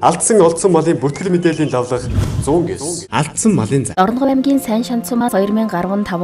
Алдсан олдсон малын бүртгэл мэдээллийн давлага 100 ГЭС. Алдсан малын зам. Орнгов аймгийн Сайн Шанцмаас 2015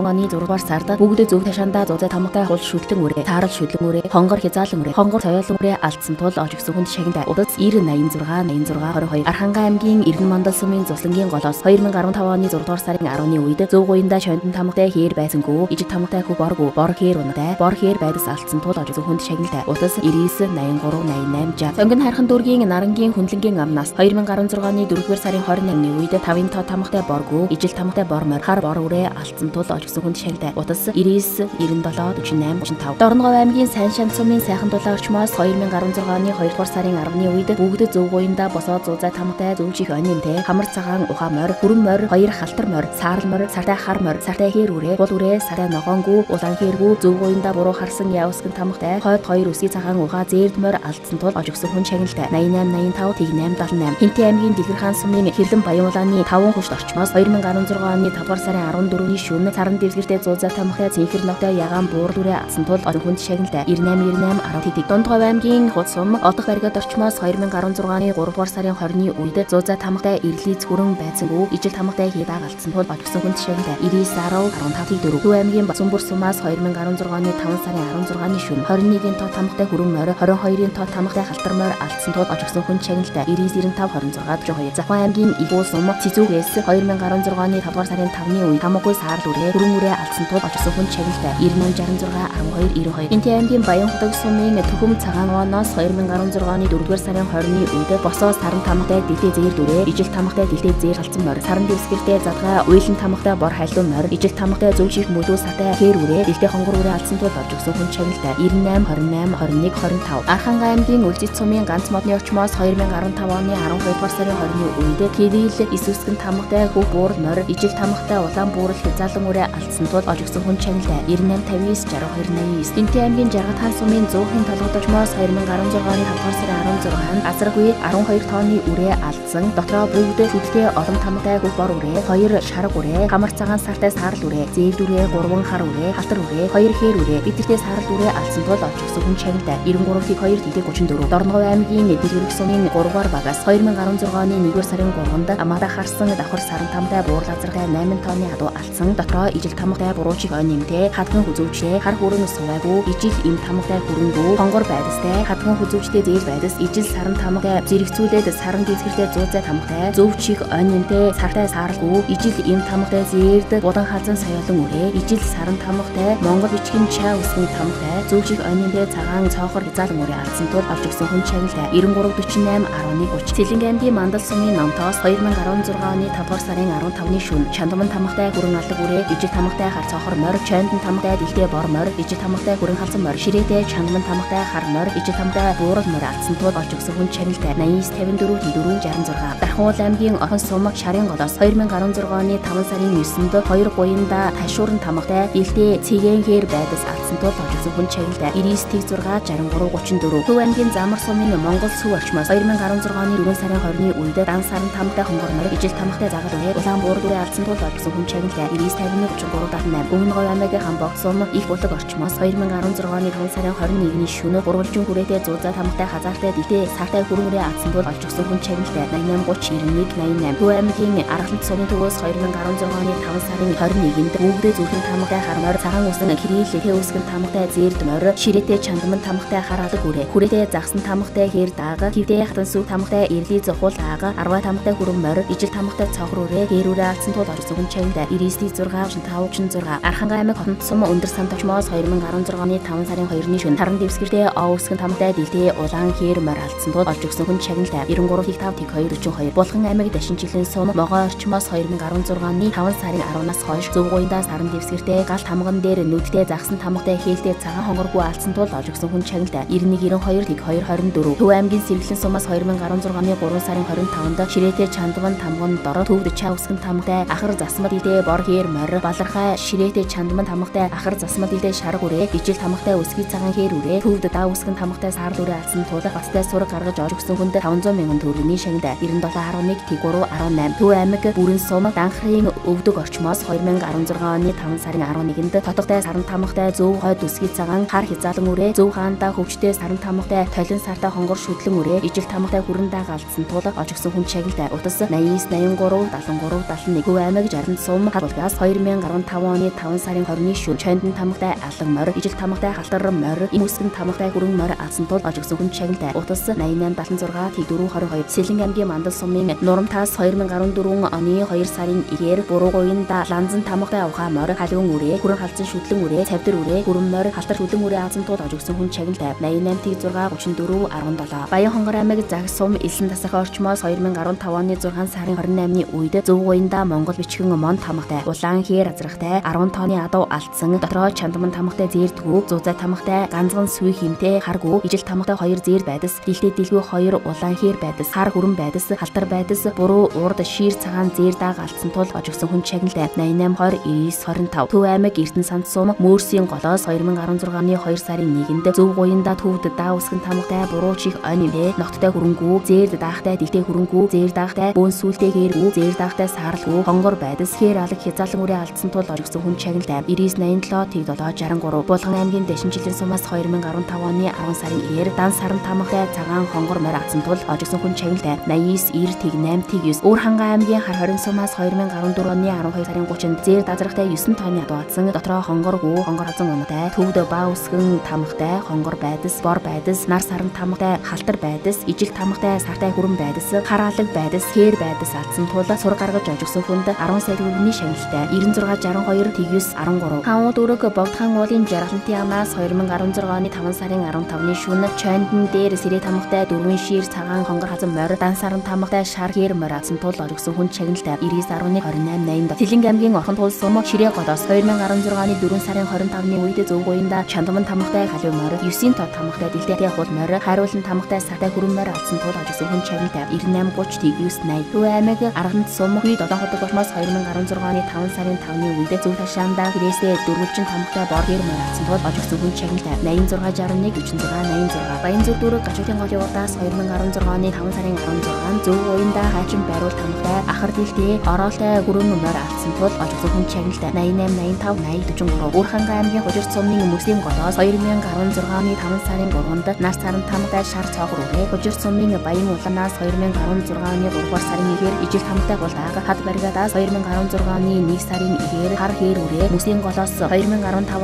оны 6 дугаар сард бүгд зөв ташаандаа зузай тамгатай хул шүтлэн үрээ, таарал шүтлэн үрээ, хонгор хязаалан үрээ, хонгор соёолон үрээ алдсан тул ожигсон хүнд шагнад удас 9086 Архангай аймгийн Иргэн мандал сумын Зуслангийн голоос 2015 оны 6 дугаар сарын 10-ны үед зөв гуйнда шондон тамгатай хээр байсангүй, ижиг тамгатай хүү боргүй, бор хээр унатай, бор хээр байдас алдсан тул ожигсон хүнд шагнад удас 998388 Сонгон хайрхан дүүргийн Нарангийн хүнлэнгийн амнаас 2016 оны 4-р сарын 28-ны үед 5-ын тоо тамгатай боргүй, ижил тамгатай бормор, хар бор үрээ алдсан тул ожигсон хүнд шагнад удас 99 97 48 35 Орнгов аймгийн Сайн Шанц сумын сайхан дулаан орчмоос 2016 оны 2-р сарын 10-ны үед бүгд зөв гуйнда босоод зузай тамгатай зөвчих онимтэй хамар цагаан ухаа морь, хүрэн морь, хоёр халтар морь, саарл морь, сартай хар морь, сартай хээр үрээ, гол үрээ, сартай ногоонгүй, улаан хэргүй зөв гуйнда буруу харсан явсгэн тамгатай хойд хоёр үсгий цагаан ухаа зээрд морь алдсан тул ожигсон хүн шагналтай 88 85 878 Хинтээ аймгийн Дэлгэр хаан сумын Хэрлэн Баян улааны 5 хүчт орчмоос 2016 оны 5-р сарын 14-ний шөнө саран дэвсгэртэй зузай тамгатай цэнхэр ногтой ягаан буур дүрээ алдсан тул ожиг хүнд шагналтай 98 10 Дундгов аймгийн Худ сум Одох баригад орчмоос 2016 оны 3-р сарын 20-ны үед зузай тамгатай ирлиз хүрэн байцангүү ижил тамгатай хийдааг алдсан тул ожигсон хүнд шагналтай 99 10 15 Төв аймгийн Бацанбүр сумаас 2016 оны 5 сарын 16-ны шөнө 21-ийн тоо тамгатай хүрэн морь 22-ийн тоо тамгатай халтар морь алдсан тул ожигсон хүнд шагналтай 99 95 26 Захын аймгийн Игүү сум Цэцүүгээс 2016 оны 5-р сарын 5-ны үед хамаагүй саарл үрээ хүрэн үрээ алдсан тул ожигсон хүнд шагналтай 98 66 12 92 Хинтээ аймгийн Баян хотог сумын Түхэм цагаан оноос 2016 оны 4-р сарын 20-ны үед босоо саран тамгатай дэлтэй зээр дүрээ ижил тамгатай дэлтэй зээр халдсан морь саран дэвсгэртэй задгай уйлан тамгатай бор хайлуун морь ижил тамгатай зөв чих мөлөө сатай хээр үрээ дэлтэй хонгор үрээ алдсан тул ожигсон хүнд шагналтай 98 28 21 25 Архангай аймгийн Үлжит сумын ганц модны орчмоос 2015 оны 12-р сарын 20-ны үед Кирилл Исүсгэн тамгатай хүү буур морь ижил тамгатай улаан буурал хязаалан үрээ алдсан тул ожигсон хүнд шагналтай 98 59 62 89 Хинтээ аймгийн Жаргал хаан сумын Зөөхөн толгойд орчмоос 2016 оны 5-р сарын 16-нд асаргүй 12 тонны үрээ алдсан дотроо бүгд шүдтэй олон тамгатай хүү бор үрээ 2 шарга үрээ хамар цагаан сартай саарл үрээ зээлд үрээ 3 хар үрээ халтар үрээ 2 хээр үрээ бидэртэй саарл үрээ алдсан тул ожигсон хүнд шагналтай 93-2 Дорногов аймгийн Дэлгэрэх сумын 3-р багаас 2016 оны 1-р сарын 3-нд амаада харсан давхар саран тамгатай буур лазартай 8 тонны адуу алдсан дотроо ижил тамгатай буруучих он нэмтэй хадган хүзүүчээ хар хүрэн сувайгүй ижил им тамгатай хүрэнгүү хонгор байдастай хадган хүзүүчтэй зээл байдас ижил саран тамгатай зэрэгцүүлээд саран дэвсгэртэй зузай тамгатай зөвчих он нэмтэй сартай сааралгүй ижил им тамгатай зээрд будан хазан соёолон үрээ ижил саран тамгатай монгол бичгийн чаа үсгэн тамгатай зөвчих он нэмтэй цагаан цоохор хязаалан үрээ алдсан тул ожигсон хүн шагналтай 93 48 11 30 Сэлэнг аймгийн Мандал сумын Номтоос 2016 оны 5-р сарын 15-ны шөнө Чандаман тамгатай хүрэн алдаг үрээ ижил тамгатай хар цоохор морь чондон тамгатай дэлтэй бор морь ижил тамгатай хүрэн халсан морь ширээтэй Чандаман тамгатай хар морь ижил тамгатай буурал морь алдсан тул ожигсон хүн шагналтай 89 54 66 Дархуул аймгийн Орхон сум Шарын голоос 2016 оны 5 сарын 9-нд 2 гуйнда ташуурн тамгатай дэлтэй цэгэн хээр байдас алдсан тул ожигсон хүн шагналтай 99 63 34 Төв аймгийн Замар сумын Монгол сүв орчмоос 2016 оны 4 сарын 20-ны үед дан саран тамгатай хонгор морь ижил тамгатай загал үрээ улаан буур дүрээ алдсан тул ожигсон хүн шагналтай 99 33 78 Өмнөгов аймгийн Хамбог сум их булаг орчмоос 2016 оны 5 сарын 21-ний шөнө гурвалжин хүрээтэй зузай тамгатай хазаартай дэлтэй сартай хүрэнрээ алдсан тул ожигсон хүн шагналтай 88 30 91 88 Төв аймгийн Аргалт сумын төвөөс 2016 оны 5 сарын 21-нд бүгдээ зүрхэн тамгатай хар морь цагаан үсэн Кирилл Хэ үсгэн тамгатай зээрд морь ширээтэй Чандаман тамгатай хар алаг үрээ хүрээтэй загсан тамгатай хээр даага хивдээ хатан сүв тамгатай эрли зохиул аага арва тамгатай хүрэн морь ижил тамгатай цохор үрээ хээр үрээ алдсан тул ожигсон хүн шагналтай 99 6 35 Архангай аймаг Хотод сум өндөр самт очмоос 2016 оны 5 сарын 2-ны шөнө саран дэвсгэртэй овсгэн тамгатай дэлтэй улаан хээр морь алдсан тул ожигсон хүн шагналтай 93 5 42 Булган аймаг Дашинжилэн сум Могоо орчмоос 2016 оны 5 сарын 10-наас хойш зөв гуйнда саран дэвсгэртэй галт хамган дээр нүдтэй загсан тамгатай хээлтэй цагаан хонгоргүй алдсан тул ожигсон хүн шагналтай 91 92 24 Төв аймгийн Сэргэлэн сумаас 2016 оны 3 сарын 25-нд ширээтэй Чандаман тамган дород төвд чаа үсгэн тамгатай ахар засмал идэ бор хээр морь балархай ширээтэй Чандаман тамгатай ахар засмал идэ шарга үрээ ижил тамгатай өсгий цагаан хээр үрээ төвд даа үсгэн тамгатай саарл үрээ алдсан тул бацтай сур гаргаж ожигсон хүнд 500 мянган төгрөгийн шагналтай 97 11 3 18 Төв аймаг Бүрэн сум Данхрын өвдөг орчмоос 2016 оны 5 сарын 11-нд тотогтой саран тамгатай зөв хойд үсгий цагаан хар хязаалан үрээ зөв хаанда хөвчтэй саран тамгатай толин сартай хонгор шүтлэн үрээ ижил тамгатай хүрэн цаашаандаа галдсан тул олж өгсөн хүн чагналтай. Утас 89 83 73 71 Төв аймаг Жарганд сум хадгалгаас 2015 оны 5 сарын 20-ны шөнө Чондон тамгатай алан морь, ижил тамгатай халтар морь, им үсгэн тамгатай хүрэн морь алсан тул олж өгсөн хүн чагналтай. Утас 88 76 T4 22 Сэлэнг аймгийн Мандал сумын Нурамтаас 2014 оны 2 сарын 1-ээр Буруугуйнда Ланзан тамгатай ухаа морь, халиун үрээ, хүрэн халзан шүтлэн үрээ, цавдар үрээ, хүрэн морь, халтар шүтлэн үрээ алсан тул олж өгсөн хүн чагналтай. 88 T6 34 17 Баян хонгор аймаг Загс сум Элсэн тасах орчмоос 2015 оны 6 сарын 28-ны үед Зөвгуйнда Монгол бичгэн мон тамгатай, улаан хээр азрахтай, 10 тооны адуу алдсан, дотроо чандман тамгатай зээрдгүү, зузай тамгатай, ганцган сүй химтэй, харгүү, ижил тамгатай 2 зээр байдас, дэлтэй дэлгүү 2 улаан хээр байдас, хар хүрэн байдас, халтар байдас, буруу урд шир цагаан зээр дааг алдсан тул олж өгсөн хүн чагналтай. 88 20 25 Төв аймаг Эрдэнэ санд сум Мөрсийн голоос 2016 оны 2 сарын 1-нд Зөвгуйнда төвд даа усгэн тамгатай, буруу чих онивэ, ногттой хөрөнгүү, зээр даахтай, дэлтэй хөрөнгүү, зээр даахтай, бөөн сүлтэй хэргүү, зээр даахтай саарлгүй, хонгор байдас, хээр алаг хязаалан үрээ алдсан тул олж өгсөн хүн чагналтай. 99 87 T7 63 Булган аймгийн Дэшинжилэн сумаас 2015 оны 10 сарын 1-ээр дан саран тамгатай, цагаан хонгор морь алдсан тул олж өгсөн хүн чагналтай. 89 90 T8 Өвөр ханган аймгийн Хар хорин сумаас 2014 оны 12 сарын 30-нд зээр дазрахтай 9 тонны адуу алдсан, дотроо хонгоргүй, хонгор хазан унатай, төвд баа үсгэн тамгатай, хонгор байдас, бор байдас, нар саран тамгатай, халтар байдас, ижил тамгатай, сартай хүрэн байдас, хараалаг байдас, хээр байдас алдсан тул сур гаргаж олж өгсөн хүнд 10 сая төгрөгийн шагналтай. 96 62 T9 13 Хаан дөрөг Богдхан уулын жаргалантын амнаас 2016 оны 5 сарын 15-ны шөнө Чондон дээр сэрээ тамгатай, дөрвөн шир цагаан хонгор хазан морь, дан саран тамгатай, шар хээр морь алдсан тул олж өгсөн хүн чагналтай. 99 11 28 80 Сэлэнг аймгийн Орхон туул сум Ширээ голоос 2016 оны 4 сарын 25-ны үед Зөвгуйнда Чандман тамгатай, халиу морь, 9 тоо тамгатай, дэлтэй хул морь, хариулан тамгатай, сартай хүрэн морь алдсан тул олж өгсөн хүн чагналтай. 98 30 T9 80 Төв аймаг Арганд сум Хүй 7 хотог болмоос 2016 оны 5 сарын 5-ны үед Зөв ташаандаа гэрээсээ дөрвөлжин тамгатай, бор хээр морь алдсан тул олж өгсөн хүн чагналтай. 86 61 46 86 Баянзүр дүүрэг Гачуудын голын урдаас 2016 оны 5 сарын 16-нд Зөвгуйнда Хаачин байруул тамгатай, ахар дэлтэй, ороолтой хүрэн морь алдсан тул олж өгсөн хүн чагналтай. 88 85 80 43 Өвөр ханган аймгийн Хужирт сумын Мөслийн голоос 2016 оны 5 сарын 3-нд нар саран тамгатай, шар цоогор үрээ, Хужирт сумын Баян улаанаас 2016 оны 3 сарын 1-ээр ижил тамгатай гулааг, хад баригадаас 2016 оны 1 сарын 1-ээр хар хээр үрээ, Мөслийн голоос 2015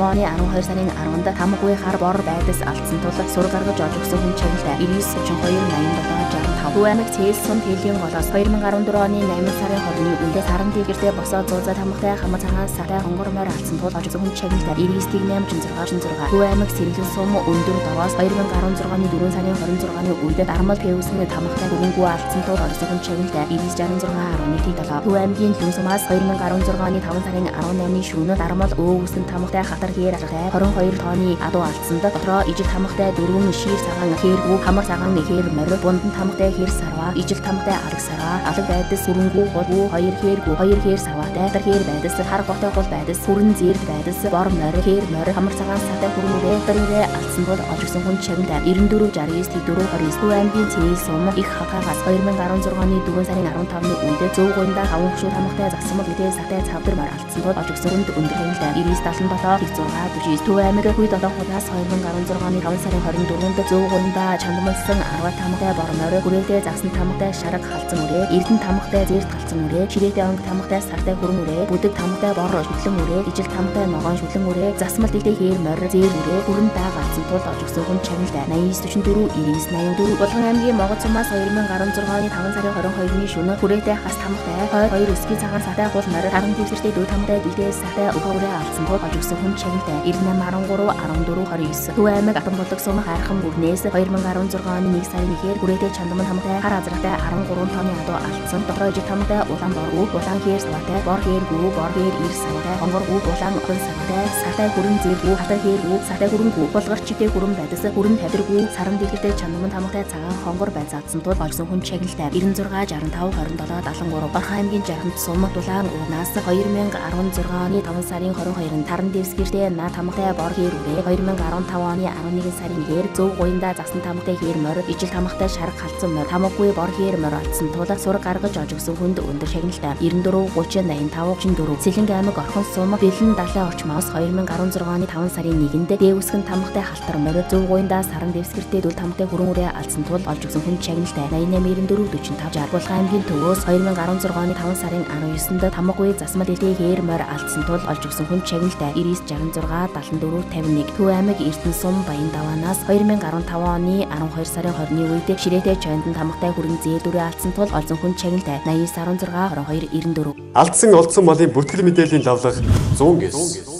оны 12 сарын 10-нд тамгагүй хар бор байдас алдсан тул сур гаргаж олж өгсөн хүн чагналтай. 99 32 87 65 Төв аймаг Цээл сум Тэлийн голоос 2014 оны 8 сарын 20-ны үед саран дэлгэртэй босоо зузай тамгатай, хамаа цагаан сартай, хонгор морь алдсан тул олж өгсөн хүн чагналтай. 99 86 Төв аймаг Сэргэлэн сум Өндөр довоос 2016 оны 4 сарын 26-ны үед дармал пэвсний тамгатай, хөрөнгөө алдсан тул олж өгсөн хүн чагналтай. 99 66 11 T7 Төв аймгийн Лүн сумаас 2016 оны 5 сарын 18-ны шөнө дармал өөвсөн тамгатай, хатар хээр аргатай, 22 тооны адуу алдсанд дотроо ижил тамгатай, дөрвөн шир цагаан хэргүү, хамар цагаан хээр морь, бундан тамгатай, хэр сарва, ижил тамгатай, алаг сарва, алаг байдас, хөрөнгөө гол, 2 хэргүү, 2 хэр сарватай, хатар хээр байдас, хар готой гол байдас, хүрэн зээрд байдас, бор морь, хээр морь, хамар цагаан сартай хүрэнгээ дөрвөө алдсан тул олж өгсөн хүн чагналтай. 94 69 T4 29 Төв аймгийн Цээл сум их хагаагаас 2016 оны 4 сарын 15-ны үед Зөвгуйнда хаван хөшөө тамгатай, засмал гэдэг сартай, цавдар морь алдсан тул олж өгсөн хүнд өндөр хяналтай. 99 77 T6 40 Төв аймаг Хүй 7 худаас 2016 оны 5 сарын 24-нд Зөвгуйнда чандмалсан 10 тамгатай, бор морь, хүрээтэй загсан тамгатай, шараг халзан үрээ, Эрдэнэ тамгатай, зээрт халзан үрээ, Ширээтэй онг тамгатай, сартай хүрэн үрээ, бүдэг тамгатай, бор шүтлэн үрээ, ижил тамгатай, ногоон шүтлэн үрээ, засмал дэлтэй хээр морь, зээр үрээ, хүрэн дааг алдсан тул олж өгсөн хүн чагналтай. 89 44 99 84 Булган аймгийн Могод сумаас 2016 оны 5 сарын 22-ны шөнө хүрээтэй хас тамгатай, 2 өсгийн цагаан сартай, гул морь, харан дэвсэртэй дүү тамгатай, дэлтэй сартай, ухаа үрээ алдсан тул олж өгсөн хүн чагналтай. 98 13 14 29 Төв аймаг Атан болдог сум Хайрхан бүрнээс 2016 оны 1 сарын 1-ээр хүрээтэй чандман тамгатай, хар азрахтай, 13 тооны адуу алдсан, дотроо ижил тамгатай, улаан боргүү, улаан хээр савтай, бор хэргүү, бор хээр ир савтай, хонгоргүү, улаан охин савтай, сартай хүрэн зээргүү, хатар хэргүү, сартай хүрэнгүй, булгар чигтэй хүрэн байдас, хүрэн тавиргүү, саран дэлгэртэй чандман тамгатай, цагаан хонгор байцаадсан тул олжсон хүн чагналтай. 96 65 27 73 Орхон аймгийн Жарганд сум Дулаан уунаас 2016 оны 5 сарын 22-нд Таран дэвсгэртэй на тамгатай, бор хээр үрээ, 2015 оны 11 сарын 1-ээр Зөвгуйнда засан тамгатай, хээр морь, ижил тамгатай, шараг халзан морь, тамгагүй, бор хээр морь алдсан тул сур гаргаж олж өгсөн хүнд өндөр шагналтай. 94 30 85 34 Сэлэнг аймаг Орхон сум Бэлэн далайн орчмоос 2016 оны 5 сарын 1-нд дээвсгэн тамгатай, халтар морь, Зөвгуйнда саран дэвсгэртэй дүүл тамгатай, хүрэн үрээ алдсан тул олж өгсөн хүнд шагналтай 889445 Булган аймгийн төвөөс 2016 оны 5 сарын 19-нд Тамгагүй засмал дэлхийн морь алдсан тул олж өгсөн хүнд шагналтай 99667451 Төв аймаг Эрдэнэсум Баян даваанаас 2015 оны 12 сарын 20-ны үед Ширээтэй Чойндон тамгатай хүрэн зээдүрээ алдсан тул олсон хүнд шагналтай 89162294 Алдсан олдсон малын бүртгэл мэдээллийн давлага 100 гэс.